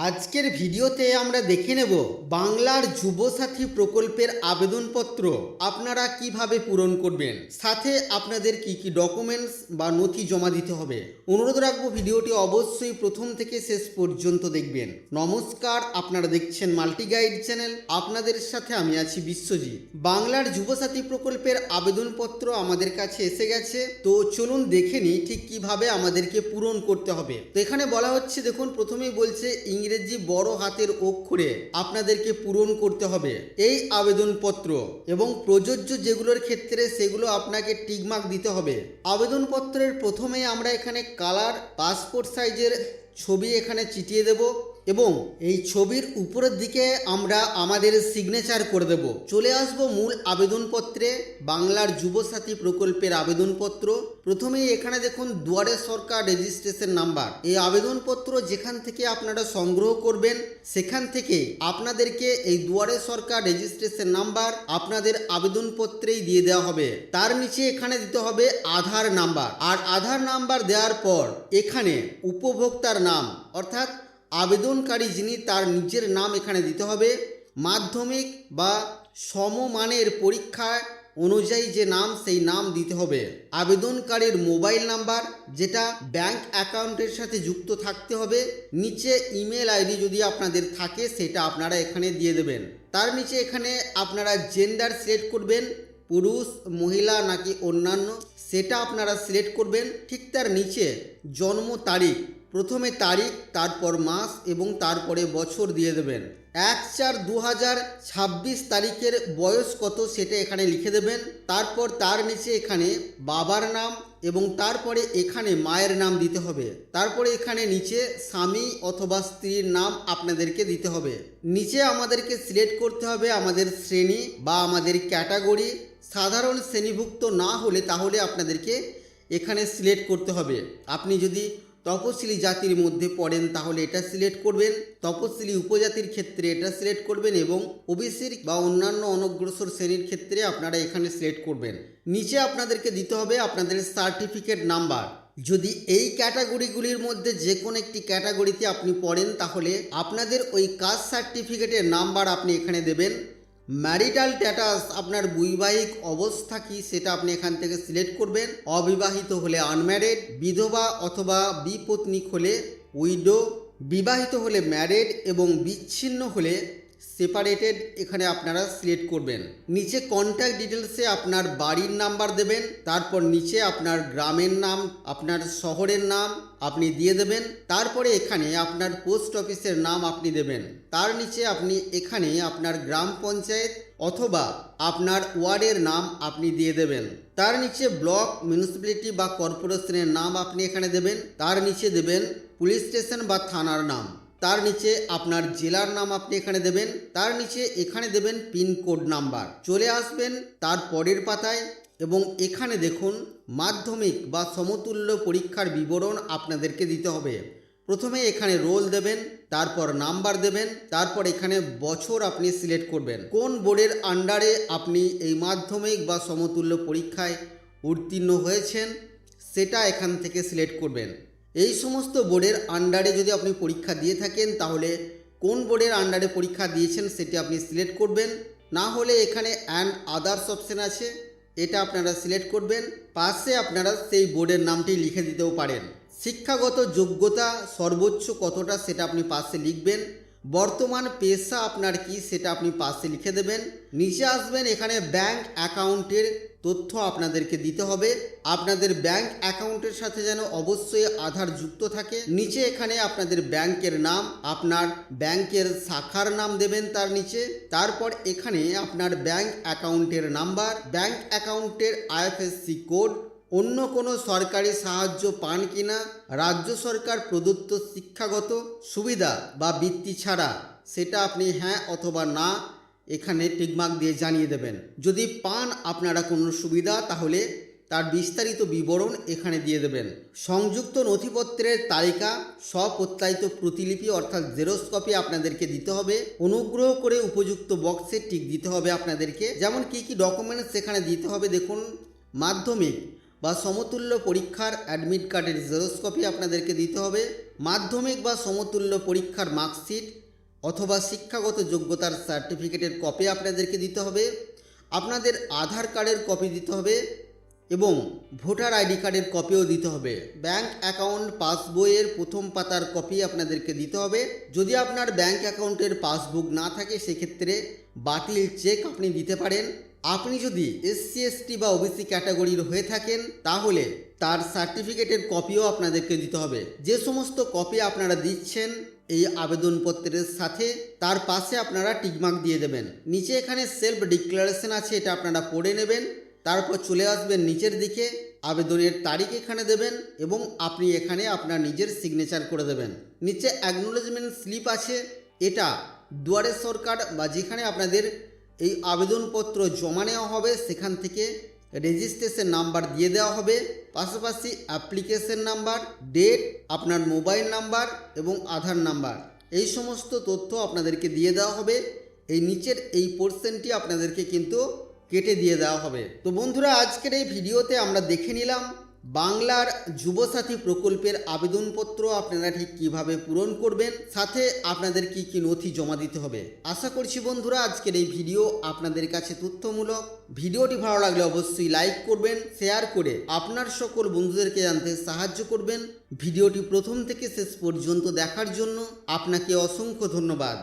আজকের ভিডিওতে আমরা দেখে নেব বাংলার যুবসাথী প্রকল্পের আবেদনপত্র আপনারা কিভাবে পূরণ করবেন, সাথে আপনাদের কি কি ডকুমেন্টস বা নথি জমা দিতে হবে। অনুরোধ রাখবো ভিডিওটি অবশ্যই প্রথম থেকে শেষ পর্যন্ত দেখবেন। নমস্কার, আপনারা দেখছেন মাল্টি গাইড চ্যানেল, আপনাদের সাথে আমি আছি বিশ্বজিৎ। বাংলার যুবসাথী প্রকল্পের আবেদনপত্র আমাদের কাছে এসে গেছে, তো চলুন দেখে নিই ঠিক কিভাবে আমাদেরকে পূরণ করতে হবে। তো এখানে বলা হচ্ছে, দেখুন প্রথমেই বলছে ইংরেজি বড় হাতের অক্ষরে আপনাদেরকে পূরণ করতে হবে এই আবেদনপত্র, এবং প্রযোজ্য যেগুলোর ক্ষেত্রে সেগুলো আপনাকে টিকমার্ক দিতে হবে। আবেদনপত্রের প্রথমেই আমরা এখানে কালার পাসপোর্ট সাইজের ছবি এখানে চিটিয়ে দেব, এবং এই ছবির উপরের দিকে আমরা আমাদের সিগনেচার করে দেব। চলে আসব মূল আবেদনপত্রে, বাংলার যুবসাথী প্রকল্পের আবেদনপত্র। প্রথমেই এখানে দেখুন দুয়ারে সরকার রেজিস্ট্রেশন নাম্বার। এই আবেদনপত্র যেখান থেকে আপনারা সংগ্রহ করবেন সেখান থেকে আপনাদেরকে এই দুয়ারে সরকার রেজিস্ট্রেশন নাম্বার আপনাদের আবেদনপত্রেই দিয়ে দেওয়া হবে। তার নিচে এখানে দিতে হবে আধার নাম্বার, আর আধার নাম্বার দেওয়ার পর এখানে উপভোক্তার নাম অর্থাৎ আবেদনকারী যিনি তার নিজের নাম এখানে দিতে হবে। মাধ্যমিক বা সমমানের পরীক্ষা অনুযায়ী যে নাম সেই নাম দিতে হবে। আবেদনকারীর মোবাইল নাম্বার যেটা ব্যাংক অ্যাকাউন্টের সাথে যুক্ত থাকতে হবে। নিচে ইমেল আইডি যদি আপনাদের থাকে সেটা আপনারা এখানে দিয়ে দেবেন। তার নিচে এখানে আপনারা জেন্ডার সিলেক্ট করবেন, পুরুষ মহিলা নাকি অন্যান্য সেটা আপনারা সিলেক্ট করবেন। ঠিক তার নিচে জন্ম তারিখ, প্রথমে তারিখ, তারপর মাস এবং তারপরে বছর দিয়ে দেবেন। 1/4/2026 তারিখের বয়স কত সেটা এখানে লিখে দেবেন। তারপর তার নিচে এখানে বাবার নাম এবং তারপরে এখানে মায়ের নাম দিতে হবে। তারপরে এখানে নিচে স্বামী অথবা স্ত্রীর নাম আপনাদেরকে দিতে হবে। নিচে আমাদেরকে সিলেক্ট করতে হবে আমাদের শ্রেণী বা আমাদের ক্যাটাগরি। সাধারণ শ্রেণীভুক্ত না হলে তাহলে আপনাদেরকে এখানে সিলেক্ট করতে হবে। আপনি যদি তপশিলি জাতির মধ্যে পড়েন তাহলে এটা সিলেক্ট করবেন, তপশিলি উপজাতির ক্ষেত্রে এটা সিলেক্ট করবেন, এবং ওবিসির বা অন্যান্য অনগ্রসর শ্রেণীর ক্ষেত্রে আপনারা এখানে সিলেক্ট করবেন। নিচে আপনাদেরকে দিতে হবে আপনাদের সার্টিফিকেট নাম্বার। যদি এই ক্যাটাগরিগুলির মধ্যে যে কোনো একটি ক্যাটাগরিতে আপনি পড়েন তাহলে আপনাদের ওই কাস্ট সার্টিফিকেটের নাম্বার আপনি এখানে দেবেন। ম্যারিটাল স্ট্যাটাস, আপনার বৈবাহিক অবস্থা কি সেটা আপনি এখান থেকে সিলেক্ট করবেন। অবিবাহিত হলে আনম্যারিড, বিধবা অথবা বিপত্নীক হলে উইডো, বিবাহিত হলে ম্যারিড এবং বিচ্ছিন্ন হলে সেপারেটেড এখানে আপনারা সিলেক্ট করবেন। নিচে কন্ট্যাক্ট ডিটেলসে আপনার বাড়ির নাম্বার দেবেন। তারপর নিচে আপনার গ্রামের নাম, আপনার শহরের নাম আপনি দিয়ে দেবেন। তারপরে এখানে আপনার পোস্ট অফিসের নাম আপনি দেবেন। তার নিচে আপনি এখানে আপনার গ্রাম পঞ্চায়েত অথবা আপনার ওয়ার্ডের নাম আপনি দিয়ে দেবেন। তার নিচে ব্লক, মিউনিসিপ্যালিটি বা কর্পোরেশনের নাম আপনি এখানে দেবেন। তার নিচে দেবেন পুলিশ স্টেশন বা থানার নাম। তার নিচে আপনার জেলার নাম আপনি এখানে দেবেন। তার নিচে এখানে দেবেন পিনকোড নাম্বার। চলে আসবেন তার পরের পাতায়, এবং এখানে দেখুন মাধ্যমিক বা সমতুল্য পরীক্ষার বিবরণ আপনাদেরকে দিতে হবে। প্রথমে এখানে রোল দেবেন, তারপর নাম্বার দেবেন, তারপর এখানে বছর আপনি সিলেক্ট করবেন। কোন বোর্ডের আন্ডারে আপনি এই মাধ্যমিক বা সমতুল্য পরীক্ষায় উত্তীর্ণ হয়েছেন সেটা এখান থেকে সিলেক্ট করবেন। এই সমস্ত বোর্ডের আন্ডারে যদি আপনি পরীক্ষা দিয়ে থাকেন তাহলে কোন বোর্ডের আন্ডারে পরীক্ষা দিয়েছেন সেটি আপনি সিলেক্ট করবেন। না হলে এখানে অ্যান্ড আদার্স অপশন আছে, এটা আপনারা সিলেক্ট করবেন। পাশে আপনারা সেই বোর্ডের নামটি লিখে দিতেও পারেন। শিক্ষাগত যোগ্যতা সর্বোচ্চ কতটা সেটা আপনি পাশে লিখবেন। বর্তমান পেশা আপনার কি সেটা আপনি পাশে লিখে দেবেন। নিচে আসবেন, এখানে ব্যাংক অ্যাকাউন্টের তথ্য আপনাদেরকে দিতে হবে। আপনাদের ব্যাংক অ্যাকাউন্টের সাথে যেন অবশ্যই আধার যুক্ত থাকে। নিচে এখানে আপনাদের ব্যাংকের নাম, আপনার ব্যাংকের শাখার নাম দেবেন তার নিচে। তারপর এখানে আপনার ব্যাংক অ্যাকাউন্টের নাম্বার, ব্যাংক অ্যাকাউন্টের আইএফএসসি কোড, অন্য কোনো সরকারি সাহায্য পান কিনা, রাজ্য সরকার প্রদত্ত শিক্ষাগত সুবিধা বা বৃত্তি ছাড়া সেটা আপনি হ্যাঁ অথবা না এখানে টিকমার্ক দিয়ে জানিয়ে দেবেন। যদি পান আপনারা কোনো সুবিধা তাহলে তার বিস্তারিত বিবরণ এখানে দিয়ে দেবেন। সংযুক্ত নথিপত্রের তালিকা স্বপ্রত্যায়িত প্রতিলিপি অর্থাৎ জেরক্স কপি আপনাদেরকে দিতে হবে। অনুগ্রহ করে উপযুক্ত বক্সে টিক দিতে হবে আপনাদেরকে। যেমন কি কি ডকুমেন্টস সেখানে দিতে হবে দেখুন, মাধ্যমিক বা সমতুল্য পরীক্ষার অ্যাডমিট কার্ডের জেরক্স কপি আপনাদেরকে দিতে হবে। মাধ্যমিক বা সমতুল্য পরীক্ষার মার্কশিট অথবা শিক্ষাগত যোগ্যতার সার্টিফিকেটের কপি আপনাদেরকে দিতে হবে, আপনাদের আধার কার্ডের কপি দিতে হবে এবং ভোটার আইডি কার্ডের কপিও দিতে হবে। ব্যাংক অ্যাকাউন্ট পাসবইয়ের প্রথম পাতার কপি আপনাদেরকে দিতে হবে। যদি আপনার ব্যাংক অ্যাকাউন্টের পাসবুক না থাকে সেক্ষেত্রে বাতিল চেক আপনি দিতে পারেন। আপনি যদি এসসি এসটি বা ওবিসি ক্যাটাগরির হয়ে থাকেন তাহলে তার সার্টিফিকেটের কপিও আপনাদেরকে দিতে হবে। যে সমস্ত কপি আপনারা দিচ্ছেন এই আবেদনপত্রের সাথে তার পাশে আপনারা টিকমার্ক দিয়ে দেবেন। নিচে এখানে সেলফ ডিক্লারেশন আছে, এটা আপনারা পড়ে নেবেন। তারপর চলে আসবেন নিচের দিকে, আবেদনের তারিখ এখানে দেবেন এবং আপনি এখানে আপনার নিজের সিগনেচার করে দেবেন। নিচে অ্যাকনোলেজমেন্ট স্লিপ আছে, এটা দুয়ারে সরকার বা যেখানে আপনাদের এই আবেদনপত্র জমা নেওয়া হবে সেখান থেকে রেজিস্ট্রেশন নাম্বার দিয়ে দেওয়া হবে, পাশাপাশি অ্যাপ্লিকেশন নাম্বার, ডেট, আপনার মোবাইল নাম্বার এবং আধার নাম্বার, এই সমস্ত তথ্য আপনাদেরকে দিয়ে দেওয়া হবে। এই নিচের এই পোর্শনটি আপনাদেরকে কিন্তু কেটে দিয়ে দেওয়া হবে। তো বন্ধুরা, আজকের এই ভিডিওতে আমরা দেখে নিলাম বাংলার যুবসাথী প্রকল্পের আবেদনপত্র আপনারা ঠিক কিভাবে পূরণ করবেন, সাথে আপনাদের কি কি নথি জমা দিতে হবে। আশা করছি বন্ধুরা আজকের এই ভিডিও আপনাদের কাছে তথ্যমূলক। ভিডিওটি ভালো লাগলে অবশ্যই লাইক করবেন, শেয়ার করে আপনার সকল বন্ধুদেরকে জানতে সাহায্য করবেন। ভিডিওটি প্রথম থেকে শেষ পর্যন্ত দেখার জন্য আপনাকে অসংখ্য ধন্যবাদ।